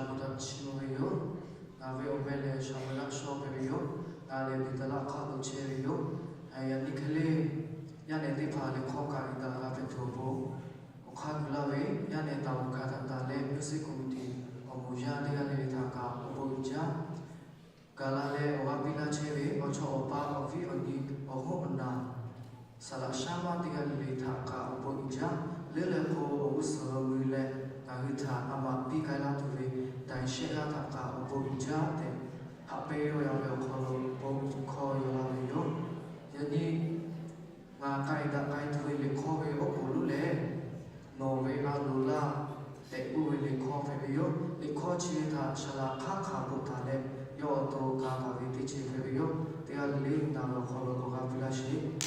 shabuda chinuyo, nave obele shabala shobeyo, nale bitala kado cherio, ayanikele, yane dipale koka ida rapetobo, okagulawe, yane tawukata dale music committee, omuja de alitaka, obuja, galale wabila chebe, ocho opa ovi oni, ohona, salashama de alitaka, obuja, lele ko uso wile. Nagita ama pikala tuve dan shega taka obuja te hapeyo ya kolo bo ko yo yani nga kaida kai tuve le ko ve opulu le no ve alula te uve le ko ve yo le ko chi ta shala kha buta le yo to ka ve ti chi ve yo te ale na lo kolo ko ga bilashi